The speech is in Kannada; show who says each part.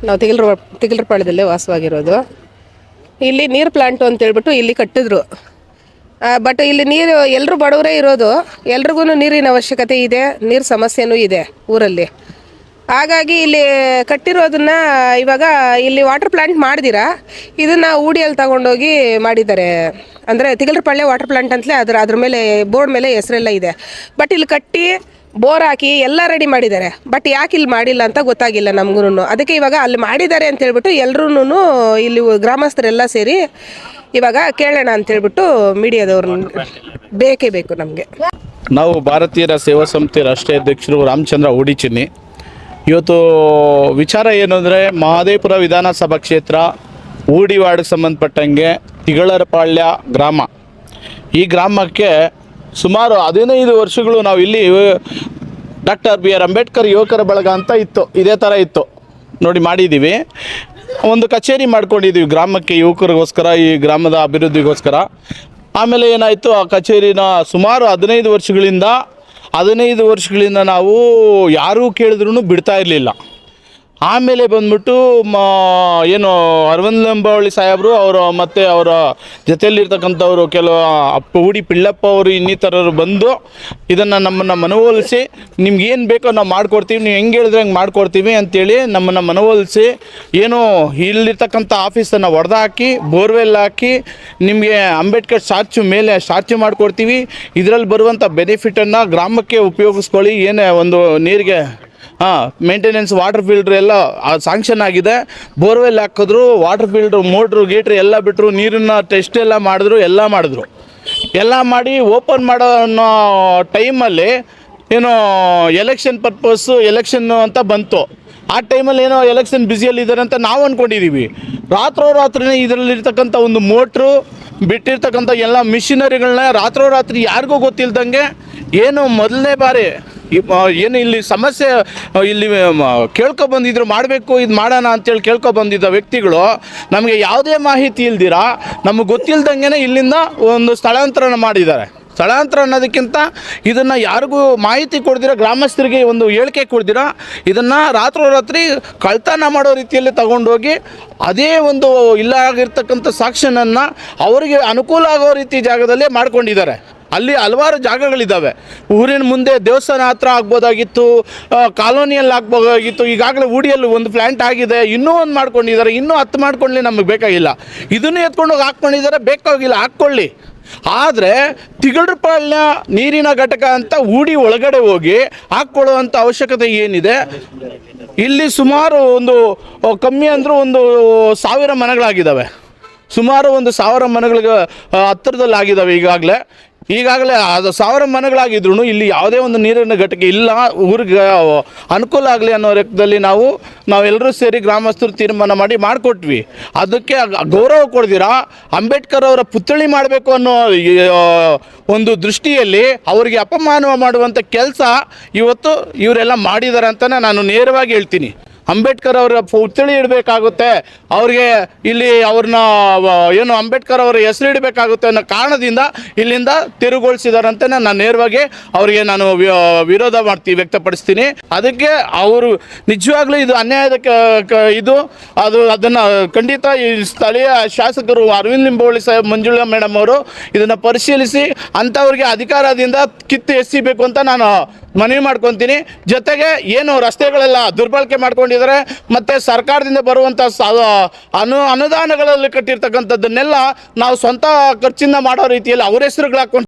Speaker 1: ನಾವು ತಿಗಲ್ರಪಾಳ್ಯದಲ್ಲೇ ವಾಸವಾಗಿರೋದು. ಇಲ್ಲಿ ನೀರು ಪ್ಲಾಂಟು ಅಂತೇಳ್ಬಿಟ್ಟು ಇಲ್ಲಿ ಕಟ್ಟಿದ್ರು. ಬಟ್ ಇಲ್ಲಿ ನೀರು ಎಲ್ಲರೂ ಬಡವರೇ ಇರೋದು, ಎಲ್ರಿಗೂ ನೀರಿನ ಅವಶ್ಯಕತೆ ಇದೆ, ನೀರು ಸಮಸ್ಯೆನೂ ಇದೆ ಊರಲ್ಲಿ. ಹಾಗಾಗಿ ಇಲ್ಲಿ ಕಟ್ಟಿರೋದನ್ನ ಇವಾಗ ಇಲ್ಲಿ ವಾಟರ್ ಪ್ಲಾಂಟ್ ಮಾಡ್ದಿರಾ ಇದನ್ನು ಊಡಿಯಲ್ಲಿ ತಗೊಂಡೋಗಿ ಮಾಡಿದ್ದಾರೆ. ಅಂದರೆ ತಿಗಲ್ರಪಾಳ್ಯ ವಾಟರ್ ಪ್ಲಾಂಟ್ ಅಂತಲೇ ಅದ್ರ ಮೇಲೆ ಬೋರ್ಡ್ ಮೇಲೆ ಹೆಸರೆಲ್ಲ ಇದೆ. ಬಟ್ ಇಲ್ಲಿ ಕಟ್ಟಿ ಬೋರ್ ಹಾಕಿ ಎಲ್ಲ ರೆಡಿ ಮಾಡಿದ್ದಾರೆ. ಬಟ್ ಯಾಕೆ ಇಲ್ಲಿ ಮಾಡಿಲ್ಲ ಅಂತ ಗೊತ್ತಾಗಿಲ್ಲ ನಮಗೂ. ಅದಕ್ಕೆ ಇವಾಗ ಅಲ್ಲಿ ಮಾಡಿದ್ದಾರೆ ಅಂತ ಹೇಳ್ಬಿಟ್ಟು ಎಲ್ಲರೂ ಇಲ್ಲಿ ಗ್ರಾಮಸ್ಥರೆಲ್ಲ ಸೇರಿ ಇವಾಗ ಕೇಳೋಣ ಅಂತೇಳ್ಬಿಟ್ಟು ಮೀಡಿಯಾದವ್ರು ಬೇಕೇ ಬೇಕು ನಮಗೆ.
Speaker 2: ನಾವು ಭಾರತೀಯರ ಸೇವಾ ಸಂಸ್ಥೆ ರಾಷ್ಟ್ರೀಯ ಅಧ್ಯಕ್ಷರು ರಾಮಚಂದ್ರ ಉಡಿಚಿನ್ನಿ. ಇವತ್ತು ವಿಚಾರ ಏನು ಅಂದರೆ, ಮಹದೇವಪುರ ವಿಧಾನಸಭಾ ಕ್ಷೇತ್ರ ಊಡಿ ವಾರ್ಡ್ಗೆ ಸಂಬಂಧಪಟ್ಟಂಗೆ ತಿಗಳರಪಾಳ್ಯ ಗ್ರಾಮ, ಈ ಗ್ರಾಮಕ್ಕೆ ಸುಮಾರು 15 ವರ್ಷಗಳು ನಾವು ಇಲ್ಲಿ ಡಾಕ್ಟರ್ BR ಅಂಬೇಡ್ಕರ್ ಯುವಕರ ಬಳಗ ಅಂತ ಇತ್ತು, ಇದೇ ಥರ ಇತ್ತು ನೋಡಿ, ಮಾಡಿದ್ದೀವಿ. ಒಂದು ಕಚೇರಿ ಮಾಡ್ಕೊಂಡಿದ್ದೀವಿ ಗ್ರಾಮಕ್ಕೆ, ಯುವಕರಿಗೋಸ್ಕರ, ಈ ಗ್ರಾಮದ ಅಭಿವೃದ್ಧಿಗೋಸ್ಕರ. ಆಮೇಲೆ ಏನಾಯಿತು, ಆ ಕಚೇರಿನ ಸುಮಾರು 15 ವರ್ಷಗಳಿಂದ ನಾವು ಯಾರೂ ಕೇಳಿದ್ರೂ ಬಿಡ್ತಾ ಇರಲಿಲ್ಲ. ಆಮೇಲೆ ಬಂದ್ಬಿಟ್ಟು ಏನು ಅರವಿಂದ್ ಲಿಂಬಾವಳಿ ಸಾಹೇಬರು ಅವರು ಮತ್ತು ಅವರ ಜೊತೆಯಲ್ಲಿರ್ತಕ್ಕಂಥವ್ರು ಕೆಲವು ಊಡಿ ಪಿಳ್ಳಪ್ಪ ಅವರು ಇನ್ನಿತರರು ಬಂದು ಇದನ್ನು ನಮ್ಮನ್ನು ಮನವೊಲಿಸಿ, ನಿಮ್ಗೇನು ಬೇಕೋ ನಾವು ಮಾಡಿಕೊಡ್ತೀವಿ, ನೀವು ಹೆಂಗೆ ಹೇಳಿದ್ರೆ ಹಂಗೆ ಮಾಡಿಕೊಡ್ತೀವಿ ಅಂತೇಳಿ ನಮ್ಮನ್ನು ಮನವೊಲಿಸಿ, ಏನು ಇಲ್ಲಿರ್ತಕ್ಕಂಥ ಆಫೀಸನ್ನು ಹೊಡೆದಾಕಿ ಬೋರ್ವೆಲ್ ಹಾಕಿ ನಿಮಗೆ ಅಂಬೇಡ್ಕರ್ ಸ್ಟ್ಯಾಚ್ಯು ಮಾಡಿಕೊಡ್ತೀವಿ, ಇದರಲ್ಲಿ ಬರುವಂಥ ಬೆನಿಫಿಟನ್ನು ಗ್ರಾಮಕ್ಕೆ ಉಪಯೋಗಿಸ್ಕೊಳ್ಳಿ, ಏನೇ ಒಂದು ನೀರಿಗೆ ಮೇಂಟೆನೆನ್ಸ್ ವಾಟರ್ ಫಿಲ್ಟ್ರ್ ಎಲ್ಲ ಸ್ಯಾಂಕ್ಷನ್ ಆಗಿದೆ, ಬೋರ್ವೆಲ್ ಹಾಕಿದ್ರು, ವಾಟರ್ ಫಿಲ್ಟ್ರ್ ಮೋಟ್ರು ಗೀಟ್ರು ಎಲ್ಲ ಬಿಟ್ಟರು, ನೀರನ್ನ ಟೆಸ್ಟ್ ಎಲ್ಲ ಮಾಡಿದ್ರು, ಎಲ್ಲ ಮಾಡಿ ಓಪನ್ ಮಾಡೋ ಅನ್ನೋ ಟೈಮಲ್ಲಿ ಏನೋ ಎಲೆಕ್ಷನ್ ಎಲೆಕ್ಷನ್ನು ಅಂತ ಬಂತು. ಆ ಟೈಮಲ್ಲಿ ಏನೋ ಎಲೆಕ್ಷನ್ ಬ್ಯುಸಿಯಲ್ಲಿದ್ದಾರೆ ಅಂತ ನಾವು ಅಂದ್ಕೊಂಡಿದ್ದೀವಿ. ರಾತ್ರಿನೇ ಇದರಲ್ಲಿರ್ತಕ್ಕಂಥ ಒಂದು ಮೋಟ್ರು ಬಿಟ್ಟಿರ್ತಕ್ಕಂಥ ಎಲ್ಲ ಮಿಷಿನರಿಗಳನ್ನ ರಾತ್ರಿ ಯಾರಿಗೂ ಗೊತ್ತಿಲ್ದಂಗೆ ಏನು ಮೊದಲನೇ ಬಾರಿ ಏನು ಇಲ್ಲಿ ಸಮಸ್ಯೆ ಇಲ್ಲಿ ಕೇಳ್ಕೊಬಂದಿದ್ರು, ಮಾಡಬೇಕು ಇದು ಮಾಡೋಣ ಅಂತೇಳಿ ಕೇಳ್ಕೊಬಂದಿದ್ದ ವ್ಯಕ್ತಿಗಳು ನಮಗೆ ಯಾವುದೇ ಮಾಹಿತಿ ಇಲ್ದಿರ ನಮಗೆ ಗೊತ್ತಿಲ್ದಂಗೆ ಇಲ್ಲಿಂದ ಒಂದು ಸ್ಥಳಾಂತರ ಮಾಡಿದ್ದಾರೆ. ಸ್ಥಳಾಂತರ ಅನ್ನೋದಕ್ಕಿಂತ ಇದನ್ನು ಯಾರಿಗೂ ಮಾಹಿತಿ ಕೊಡ್ದಿರ, ಗ್ರಾಮಸ್ಥರಿಗೆ ಒಂದು ಹೇಳಿಕೆ ಕೊಡ್ದಿರ ಇದನ್ನು ರಾತ್ರಿ ಕಳ್ತನ ಮಾಡೋ ರೀತಿಯಲ್ಲಿ ತಗೊಂಡೋಗಿ ಅದೇ ಒಂದು ಇಲ್ಲ ಆಗಿರ್ತಕ್ಕಂಥ ಸಾಕ್ಷನನ್ನು ಅವರಿಗೆ ಅನುಕೂಲ ಆಗೋ ರೀತಿ ಜಾಗದಲ್ಲೇ ಮಾಡ್ಕೊಂಡಿದ್ದಾರೆ. ಅಲ್ಲಿ ಹಲವಾರು ಜಾಗಗಳಿದ್ದಾವೆ. ಊರಿನ ಮುಂದೆ ದೇವಸ್ಥಾನ ಹತ್ರ ಆಗ್ಬೋದಾಗಿತ್ತು, ಕಾಲೋನಿಯಲ್ಲಿ ಆಗ್ಬೋದಾಗಿತ್ತು. ಈಗಾಗಲೇ ಊಡಿಯಲ್ಲಿ ಒಂದು ಪ್ಲ್ಯಾಂಟ್ ಆಗಿದೆ, ಇನ್ನೂ ಒಂದು ಮಾಡ್ಕೊಂಡಿದ್ದಾರೆ, ಇನ್ನೂ 10 ಮಾಡ್ಕೊಳ್ಳಿ, ನಮಗೆ ಬೇಕಾಗಿಲ್ಲ. ಇದನ್ನು ಎತ್ಕೊಂಡೋಗಿ ಹಾಕ್ಕೊಂಡಿದ್ದಾರೆ, ಬೇಕಾಗಿಲ್ಲ ಹಾಕ್ಕೊಳ್ಳಿ. ಆದರೆ ತಿಗಳರಪಾಳ್ಯ ನೀರಿನ ಘಟಕ ಅಂತ ಊಡಿ ಒಳಗಡೆ ಹೋಗಿ ಹಾಕ್ಕೊಳ್ಳುವಂಥ ಅವಶ್ಯಕತೆ ಏನಿದೆ? ಇಲ್ಲಿ ಸುಮಾರು ಒಂದು ಕಮ್ಮಿ ಅಂದರೂ ಒಂದು 1000 ಮನೆಗಳಾಗಿದ್ದಾವೆ. ಸುಮಾರು ಒಂದು 1000 ಮನೆಗಳಿಗೆ ಹತ್ತಿರದಲ್ಲಿ ಆಗಿದ್ದಾವೆ. ಈಗಾಗಲೇ ಅದು 1000 ಮನೆಗಳಾಗಿದ್ರು ಇಲ್ಲಿ ಯಾವುದೇ ಒಂದು ನೀರಿನ ಘಟಕ ಇಲ್ಲ. ಊರಿಗೆ ಅನುಕೂಲ ಆಗಲಿ ಅನ್ನೋ ಲೆಕ್ಕದಲ್ಲಿ ನಾವೆಲ್ಲರೂ ಸೇರಿ ಗ್ರಾಮಸ್ಥರು ತೀರ್ಮಾನ ಮಾಡಿಕೊಟ್ವಿ. ಅದಕ್ಕೆ ಗೌರವ ಕೊಡ್ದಿರಾ ಅಂಬೇಡ್ಕರ್ ಅವರ ಪುತ್ಥಳಿ ಮಾಡಬೇಕು ಅನ್ನೋ ಒಂದು ದೃಷ್ಟಿಯಲ್ಲಿ ಅವರಿಗೆ ಅಪಮಾನ ಮಾಡುವಂಥ ಕೆಲಸ ಇವತ್ತು ಇವರೆಲ್ಲ ಮಾಡಿದ್ದಾರೆ ಅಂತಲೇ ನಾನು ನೇರವಾಗಿ ಹೇಳ್ತೀನಿ. ಅಂಬೇಡ್ಕರ್ ಅವರ ಪುತ್ಥಳಿ ಇಡಬೇಕಾಗುತ್ತೆ, ಅವ್ರಿಗೆ ಇಲ್ಲಿ ಅವ್ರನ್ನ ಏನು ಅಂಬೇಡ್ಕರ್ ಅವರ ಹೆಸರು ಇಡಬೇಕಾಗುತ್ತೆ ಅನ್ನೋ ಕಾರಣದಿಂದ ಇಲ್ಲಿಂದ ತೆರವುಗೊಳಿಸಿದಾರಂತೆ ನಾನು ನೇರವಾಗಿ ಅವರಿಗೆ ನಾನು ವಿರೋಧ ವ್ಯಕ್ತಪಡಿಸ್ತೀನಿ. ಅದಕ್ಕೆ ಅವರು ನಿಜವಾಗ್ಲೂ ಇದು ಅನ್ಯಾಯದ ಅದನ್ನು ಖಂಡಿತ ಈ ಸ್ಥಳೀಯ ಶಾಸಕರು ಅರವಿಂದ್ ಲಿಂಬಾವಳಿ ಸಾಹೇಬ್, ಮಂಜುಳಾ ಮೇಡಮ್ ಅವರು ಇದನ್ನು ಪರಿಶೀಲಿಸಿ ಅಂಥವ್ರಿಗೆ ಅಧಿಕಾರದಿಂದ ಕಿತ್ತು ಎಸಿಬೇಕು ಅಂತ ನಾನು ಮನವಿ ಮಾಡ್ಕೊತೀನಿ. ಜೊತೆಗೆ ಏನು ರಸ್ತೆಗಳೆಲ್ಲ ದುರ್ಬಳಕೆ ಮಾಡ್ಕೊಂಡಿದ್ದಾರೆ ಮತ್ತು ಸರ್ಕಾರದಿಂದ ಬರುವಂಥ ಅನುದಾನಗಳಲ್ಲಿ ಕಟ್ಟಿರ್ತಕ್ಕಂಥದ್ದನ್ನೆಲ್ಲ ನಾವು ಸ್ವಂತ ಖರ್ಚಿಂದ ಮಾಡೋ ರೀತಿಯಲ್ಲಿ ಅವ್ರ ಹೆಸರುಗಳು ಹಾಕ್ಕೊಂಡು